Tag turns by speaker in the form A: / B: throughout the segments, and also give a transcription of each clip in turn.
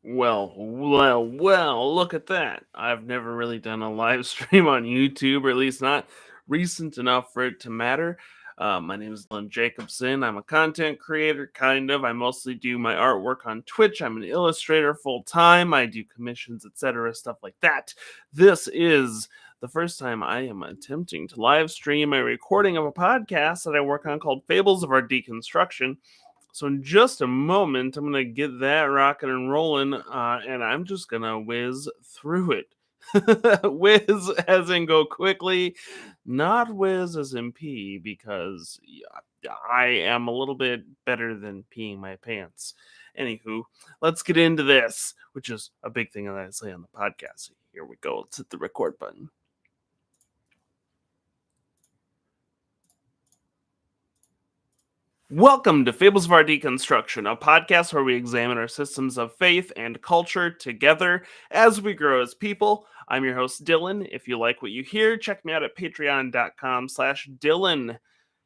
A: Well, look at that. I've never really done a live stream on YouTube, or at least not recent enough for it to matter. My name is Dylan Jacobson. I'm a content creator, kind of. I mostly do my artwork on Twitch. I'm an illustrator full time. I do commissions, etc., stuff like that. This is the first time I am attempting to live stream a recording of a podcast that I work on called Fables of Our Deconstruction. So in just a moment, I'm gonna get that rocking and rolling, and I'm just gonna whiz through it. Whiz as in go quickly, not whiz as in pee, because I am a little bit better than peeing my pants. Anywho, let's get into this, which is a big thing that I say on the podcast. Here we go. Let's hit the record button. Welcome to Fables of Our Deconstruction, a podcast where we examine our systems of faith and culture together as we grow as people. I'm your host, Dylan. If you like what you hear, check me out at patreon.com/Dylan.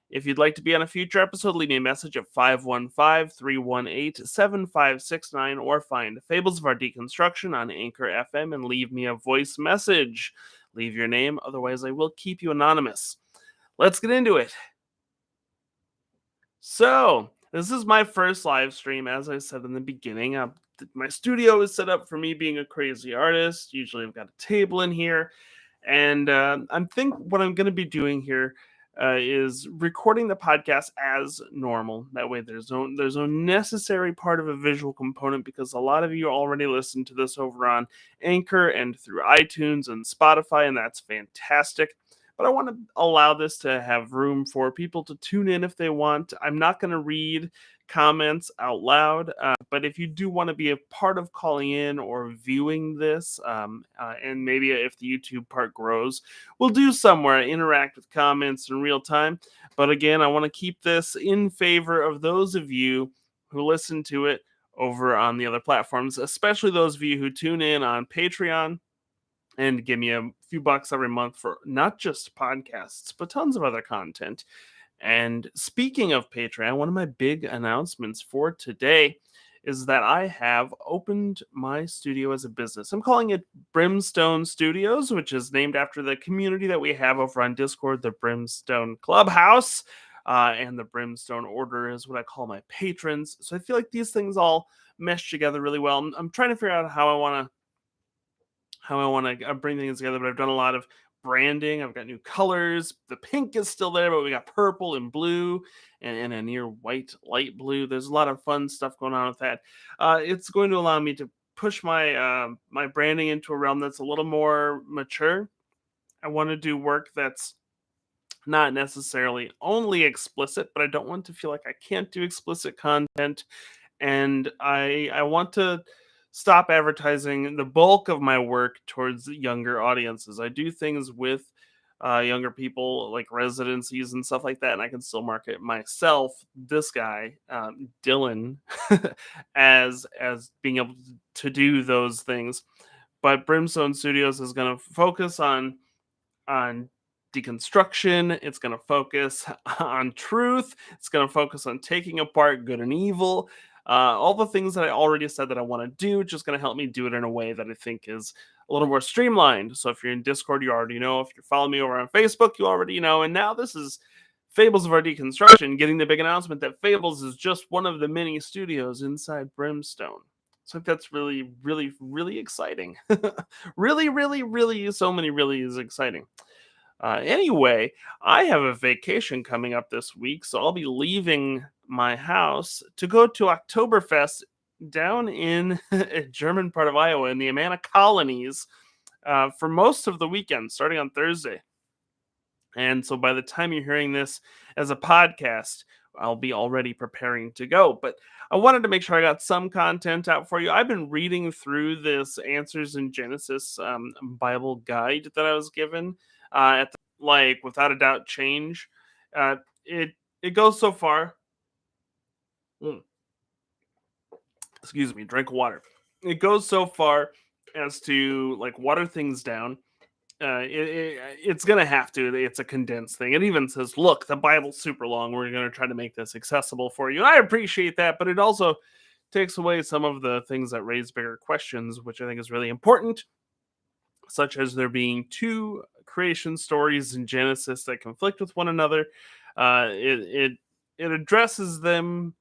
A: If you'd like to be on a future episode, leave me a message at 515-318-7569 or find Fables of Our Deconstruction on Anchor FM and leave me a voice message. Leave your name, otherwise I will keep you anonymous. Let's get into it. So, this is my first live stream, as I said in the beginning. My studio is set up for me being a crazy artist. Usually, I've got a table in here, and what I'm going to be doing here is recording the podcast as normal. That way, there's no necessary part of a visual component, because a lot of you already listen to this over on Anchor and through iTunes and Spotify, and that's fantastic. But I want to allow this to have room for people to tune in if they want. I'm not going to read comments out loud, but if you do want to be a part of calling in or viewing this, and maybe if the YouTube part grows, we'll do somewhere interact with comments in real time. But again, I want to keep this in favor of those of you who listen to it over on the other platforms, especially those of you who tune in on Patreon and give me a few bucks every month for not just podcasts, but tons of other content. And speaking of Patreon, one of my big announcements for today is that I have opened my studio as a business. I'm calling it Brimstone Studios, which is named after the community that we have over on Discord, the Brimstone Clubhouse. And the Brimstone Order is what I call my patrons. So I feel like these things all mesh together really well. I'm trying to figure out how I want to bring things together, but I've done a lot of branding. I've got new colors. The pink is still there, but we got purple and blue and a near white light blue. There's a lot of fun stuff going on with that. It's going to allow me to push my branding into a realm that's a little more mature. I want to do work that's not necessarily only explicit, but I don't want to feel like I can't do explicit content. And I want to stop advertising the bulk of my work towards younger audiences. I do things with younger people, like residencies and stuff like that, and I can still market myself, this guy, Dylan, as being able to do those things. But Brimstone Studios is going to focus on deconstruction. It's going to focus on truth. It's going to focus on taking apart good and evil. All the things that I already said that I want to do, just going to help me do it in a way that I think is a little more streamlined. So if you're in Discord, you already know. If you're following me over on Facebook, you already know. And now this is Fables of Our Deconstruction, getting the big announcement that Fables is just one of the many studios inside Brimstone. So I think that's really, really, really exciting. Really, really, really, so many really is exciting. Anyway, I have a vacation coming up this week, so I'll be leaving my house to go to Oktoberfest down in a German part of Iowa in the Amana colonies for most of the weekend, starting on Thursday. And so by the time you're hearing this as a podcast, I'll be already preparing to go. But I wanted to make sure I got some content out for you. I've been reading through this Answers in Genesis Bible guide that I was given at the, like, without a doubt, change. It goes so far. Excuse me, drink water. It goes so far as to like water things down. It's gonna have to. It's a condensed thing. It even says, "Look, the Bible's super long. We're gonna try to make this accessible for you." And I appreciate that, but it also takes away some of the things that raise bigger questions, which I think is really important, such as there being two creation stories in Genesis that conflict with one another. It addresses them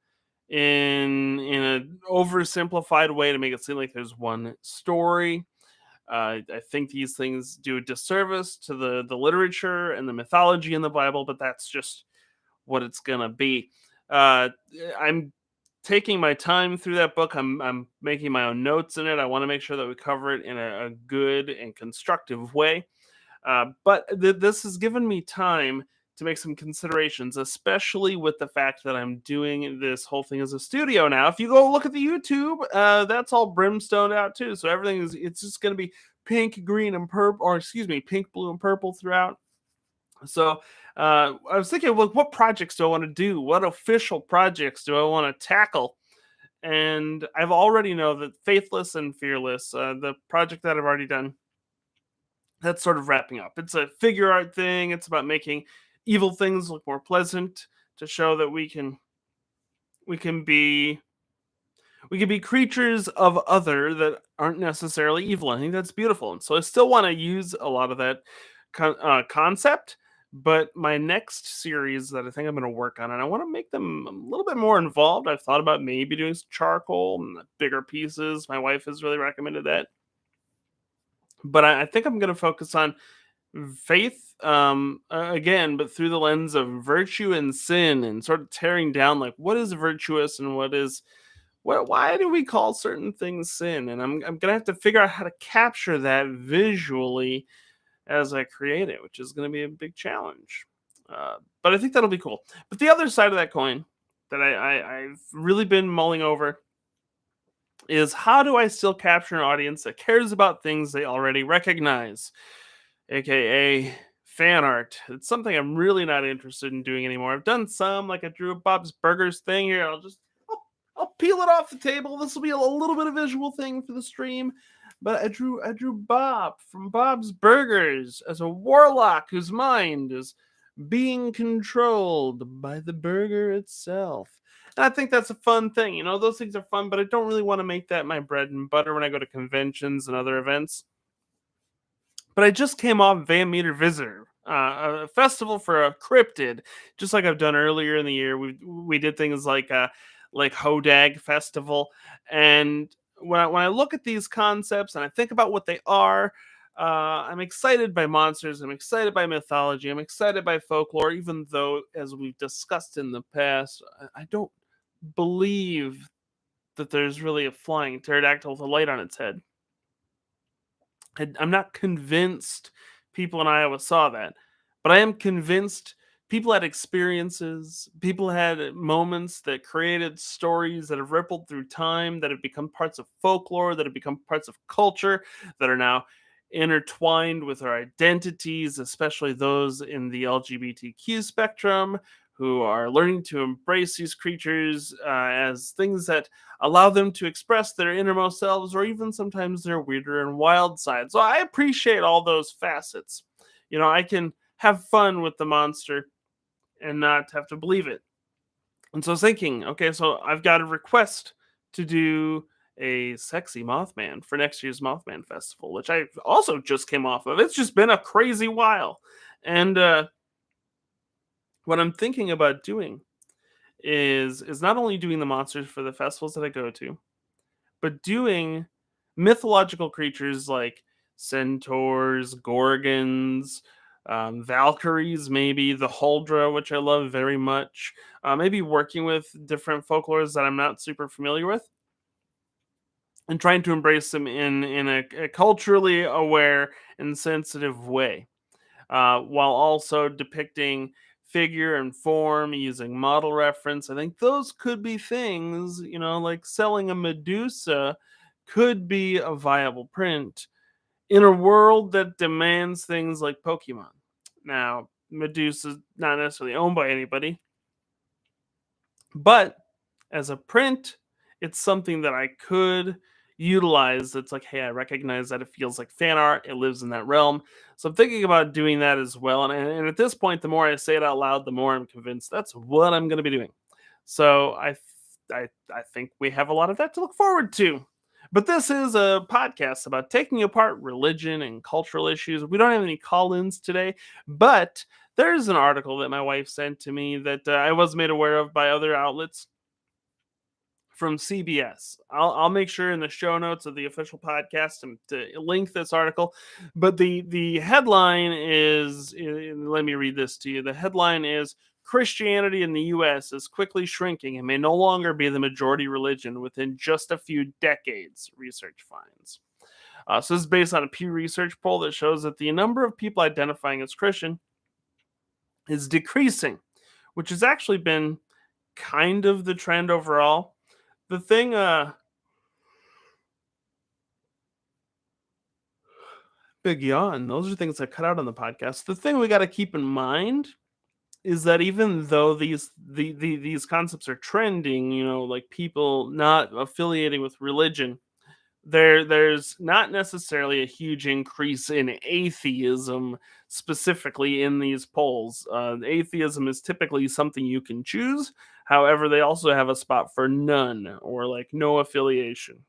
A: in an oversimplified way to make it seem like there's one story. I think these things do a disservice to the literature and the mythology in the Bible, but that's just what it's gonna be. Uh, I'm taking my time through that book. I'm making my own notes in it. I want to make sure that we cover it in a good and constructive way. But this has given me time to make some considerations, especially with the fact that I'm doing this whole thing as a studio now. If you go look at the YouTube, that's all brimstoned out too. So everything is it's just going to be pink, green, and purple, or excuse me, pink, blue, and purple throughout. So I was thinking, well, what projects do I want to do? What official projects do I want to tackle? And I've already know that Faithless and Fearless, the project that I've already done, that's sort of wrapping up. It's a figure art thing. It's about making evil things look more pleasant to show that we can be we can be creatures of other that aren't necessarily evil. I think that's beautiful, and so I still want to use a lot of that concept. But my next series that I think I'm going to work on, and I want to make them a little bit more involved. I've thought about maybe doing some charcoal and bigger pieces. My wife has really recommended that, but I think I'm going to focus on faith again, but through the lens of virtue and sin, and sort of tearing down like what is virtuous and what is why do we call certain things sin? And I'm gonna have to figure out how to capture that visually as I create it, which is gonna be a big challenge. But I think that'll be cool. But the other side of that coin that I've really been mulling over is how do I still capture an audience that cares about things they already recognize, aka fan art. It's something I'm really not interested in doing anymore. I've done some, like I drew a Bob's Burgers thing here. I'll peel it off the table. This will be a little bit of visual thing for the stream. But I drew Bob from Bob's Burgers as a warlock whose mind is being controlled by the burger itself. And I think that's a fun thing. You know, those things are fun, but I don't really want to make that my bread and butter when I go to conventions and other events. But I just came off Van Meter Visitor, a festival for a cryptid, just like I've done earlier in the year. We did things like Hodag Festival, and when I look at these concepts and I think about what they are, I'm excited by monsters. I'm excited by mythology. I'm excited by folklore, even though, as we've discussed in the past, I don't believe that there's really a flying pterodactyl with a light on its head. I'm not convinced people in Iowa saw that, but I am convinced people had experiences, people had moments that created stories that have rippled through time, that have become parts of folklore, that have become parts of culture, that are now intertwined with our identities, especially those in the LGBTQ spectrum who are learning to embrace these creatures as things that allow them to express their innermost selves or even sometimes their weirder and wild side. So I appreciate all those facets. You know, I can have fun with the monster and not have to believe it. And so I was thinking, okay, so I've got a request to do a sexy Mothman for next year's Mothman Festival, which I also just came off of. It's just been a crazy while. And what I'm thinking about doing is not only doing the monsters for the festivals that I go to, but doing mythological creatures like centaurs, gorgons, Valkyries, maybe the Huldra, which I love very much. Maybe working with different folklores that I'm not super familiar with, and trying to embrace them in a culturally aware and sensitive way, while also depicting figure and form using model reference. I think those could be things, you know, like selling a Medusa could be a viable print in a world that demands things like Pokemon. Now, Medusa's not necessarily owned by anybody, but as a print, it's something that I could utilize. It's like, hey, I recognize that it feels like fan art. It lives in that realm. So I'm thinking about doing that as well. And at this point, the more I say it out loud, the more I'm convinced that's what I'm going to be doing. So I I think we have a lot of that to look forward to. But this is a podcast about taking apart religion and cultural issues. We don't have any call-ins today, but there's an article that my wife sent to me that I was made aware of by other outlets from CBS. I'll make sure in the show notes of the official podcast to link this article. But the headline is, let me read this to you. The headline is, Christianity in the US is quickly shrinking and may no longer be the majority religion within just a few decades, research finds. So this is based on a Pew Research poll that shows that the number of people identifying as Christian is decreasing, which has actually been kind of the trend overall. The thing Big yawn. Those are things I cut out on the podcast. The thing we got to keep in mind is that even though these concepts are trending, like people not affiliating with religion, there's not necessarily a huge increase in atheism specifically in these polls. Atheism is typically something you can choose. However, they also have a spot for none or like no affiliation.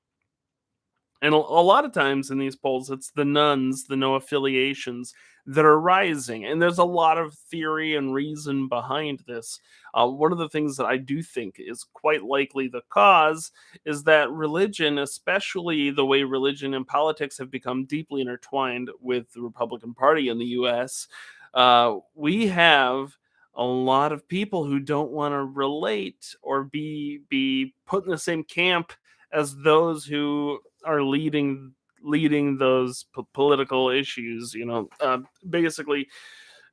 A: And a lot of times in these polls, it's the nuns, the no affiliations that are rising. And there's a lot of theory and reason behind this. One of the things that I do think is quite likely the cause is that religion, especially the way religion and politics have become deeply intertwined with the Republican Party in the US, we have a lot of people who don't want to relate or be put in the same camp as those who are leading those political issues, basically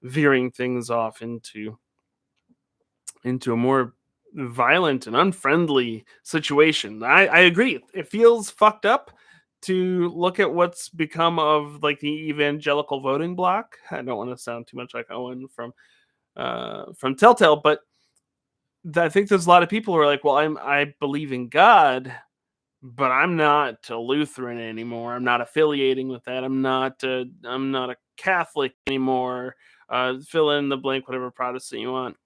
A: veering things off into a more violent and unfriendly situation. I agree. It feels fucked up to look at what's become of like the evangelical voting bloc. I don't want to sound too much like Owen from Telltale, but I think there's a lot of people who are like, well, I believe in God, but I'm not a Lutheran anymore. I'm not affiliating with that. I'm not a Catholic anymore. Fill in the blank, whatever Protestant you want.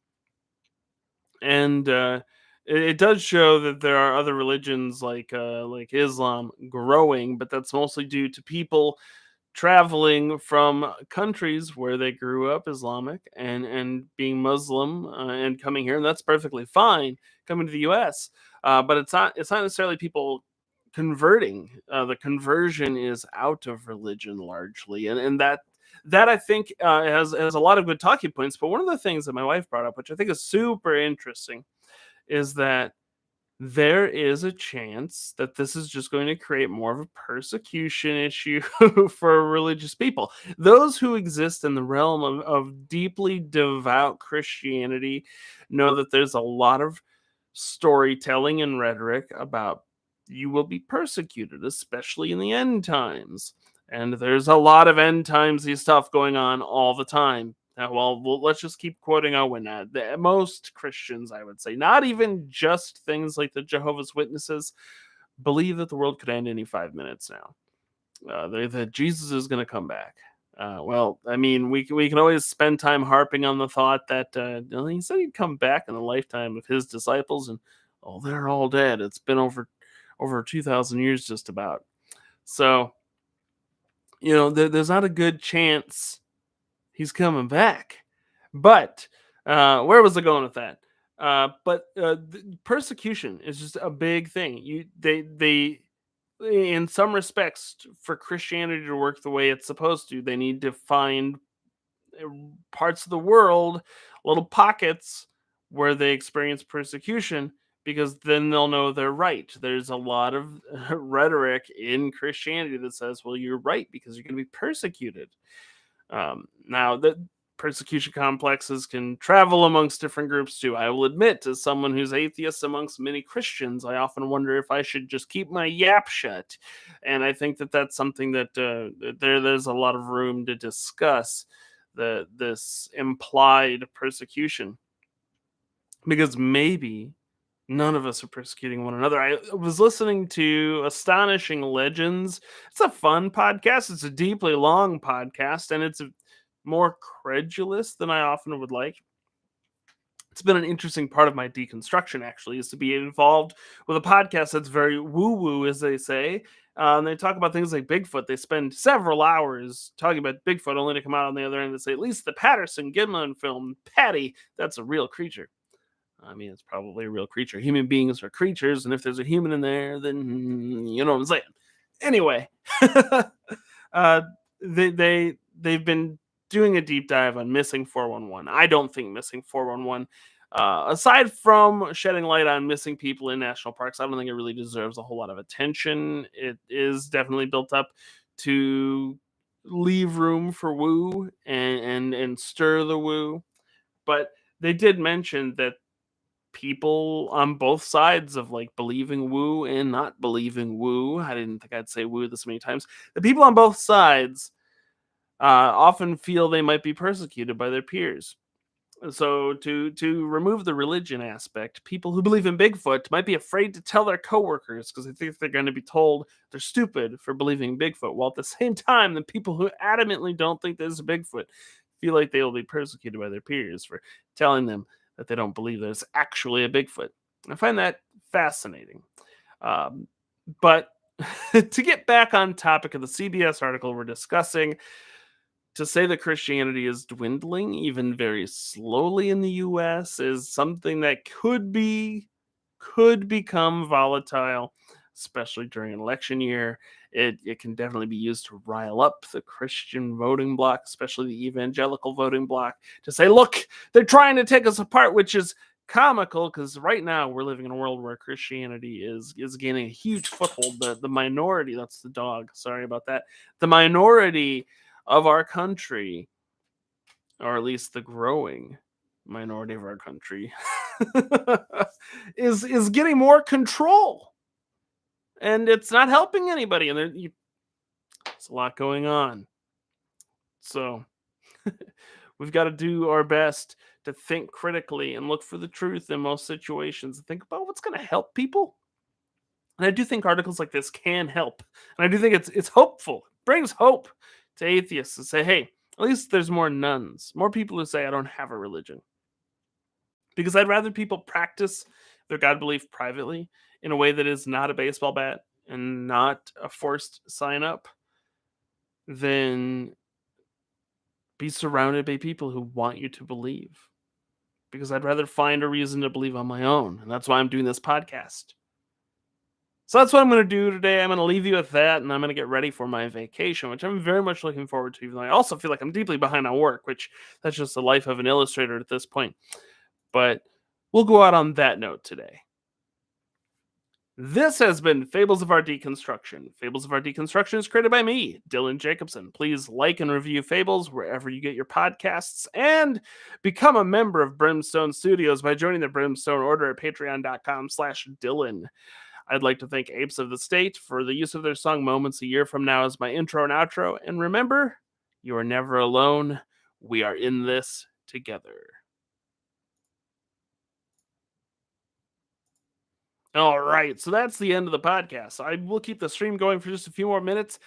A: And it does show that there are other religions like Islam growing, but that's mostly due to people traveling from countries where they grew up Islamic and being Muslim and coming here, and that's perfectly fine coming to the U.S. But it's not necessarily people converting. The conversion is out of religion largely, and that I think has a lot of good talking points. But one of the things that my wife brought up, which I think is super interesting, is that there is a chance that this is just going to create more of a persecution issue for religious people. Those who exist in the realm of deeply devout Christianity know that there's a lot of storytelling and rhetoric about you will be persecuted, especially in the end times. And there's a lot of end timesy stuff going on all the time. Let's just keep quoting Owen. Most Christians, I would say, not even just things like the Jehovah's Witnesses, believe that the world could end any 5 minutes now. That Jesus is going to come back. I mean, we can always spend time harping on the thought that he said he'd come back in the lifetime of his disciples, and they're all dead. It's been over 2,000 years, just about. So there's not a good chance he's coming back. But where was I going with that? Persecution is just a big thing. They in some respects, for Christianity to work the way it's supposed to, they need to find parts of the world, little pockets where they experience persecution, because then they'll know they're right. There's a lot of rhetoric in Christianity that says, well, you're right because you're going to be persecuted. Now, the persecution complexes can travel amongst different groups too. I will admit, as someone who's atheist amongst many Christians, I often wonder if I should just keep my yap shut. And I think that that's something that there's a lot of room to discuss this implied persecution, because maybe none of us are persecuting one another. I was listening to Astonishing Legends. It's a fun podcast. It's a deeply long podcast, and it's more credulous than I often would like. It's been an interesting part of my deconstruction, actually, is to be involved with a podcast that's very woo woo, as they say. They talk about things like Bigfoot. They spend several hours talking about Bigfoot, only to come out on the other end and say, at least the Patterson Gimlin film, Patty, that's a real creature. I mean, it's probably a real creature. Human beings are creatures, and if there's a human in there, then you know what I'm saying. Anyway, uh, they've been doing a deep dive on missing 411. I don't think missing 411, aside from shedding light on missing people in national parks, I don't think it really deserves a whole lot of attention. It is definitely built up to leave room for woo and stir the woo, but they did mention that people on both sides of like believing woo and not believing woo. I didn't think I'd say woo this many times. The people on both sides often feel they might be persecuted by their peers. So to remove the religion aspect, people who believe in Bigfoot might be afraid to tell their coworkers because they think they're going to be told they're stupid for believing in Bigfoot. While at the same time, the people who adamantly don't think there's a Bigfoot feel like they will be persecuted by their peers for telling them that they don't believe there's actually a Bigfoot. I find that fascinating. Um, but to get back on topic of the CBS article we're discussing, to say that Christianity is dwindling even very slowly in the US is something that could become volatile, especially during an election year. It can definitely be used to rile up the Christian voting bloc, especially the evangelical voting bloc, to say, look, they're trying to take us apart, which is comical because right now we're living in a world where Christianity is gaining a huge foothold. The minority, that's the dog, sorry about that. The minority of our country, or at least the growing minority of our country, is getting more control, and it's not helping anybody. And there's a lot going on, so we've got to do our best to think critically and look for the truth in most situations and think about what's going to help people. And I do think articles like this can help, and I do think it's hopeful. It brings hope to atheists to say, hey, at least there's more nuns, more people who say I don't have a religion. Because I'd rather people practice their God belief privately in a way that is not a baseball bat and not a forced sign up than be surrounded by people who want you to believe. Because I'd rather find a reason to believe on my own. And that's why I'm doing this podcast. So that's what I'm going to do today. I'm going to leave you with that, and I'm going to get ready for my vacation, which I'm very much looking forward to. Even though I also feel like I'm deeply behind on work, which that's just the life of an illustrator at this point. But we'll go out on that note today. This has been Fables of Our Deconstruction. Fables of Our Deconstruction is created by me, Dylan Jacobson. Please like and review Fables wherever you get your podcasts, and become a member of Brimstone Studios by joining the Brimstone Order at patreon.com/Dylan. I'd like to thank Apes of the State for the use of their song Moments a Year From Now as my intro and outro. And remember, you are never alone. We are in this together. All right, so that's the end of the podcast. I will keep the stream going for just a few more minutes.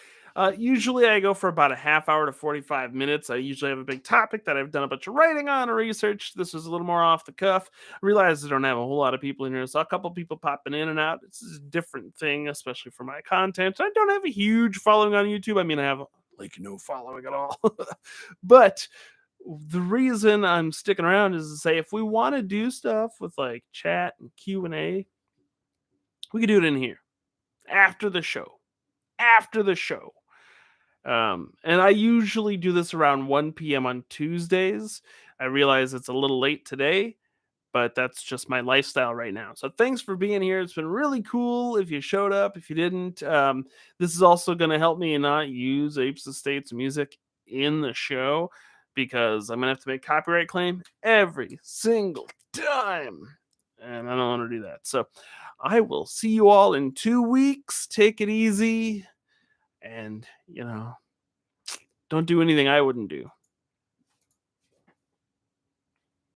A: Usually I go for about a half hour to 45 minutes. I usually have a big topic that I've done a bunch of writing on or research. This was a little more off the cuff. I realize I don't have a whole lot of people in here. So a couple people popping in and out. It's a different thing, especially for my content. I don't have a huge following on YouTube. I mean, I have like no following at all. But the reason I'm sticking around is to say if we want to do stuff with like chat and Q&A, we could do it in here after the show. After the show. And I usually do this around 1 p.m. on Tuesdays. I realize it's a little late today, but that's just my lifestyle right now. So thanks for being here. It's been really cool if you showed up. If you didn't, this is also going to help me not use Apes Estate's music in the show because I'm going to have to make copyright claim every single time. And I don't want to do that. So I will see you all in 2 weeks. Take it easy. And, don't do anything I wouldn't do.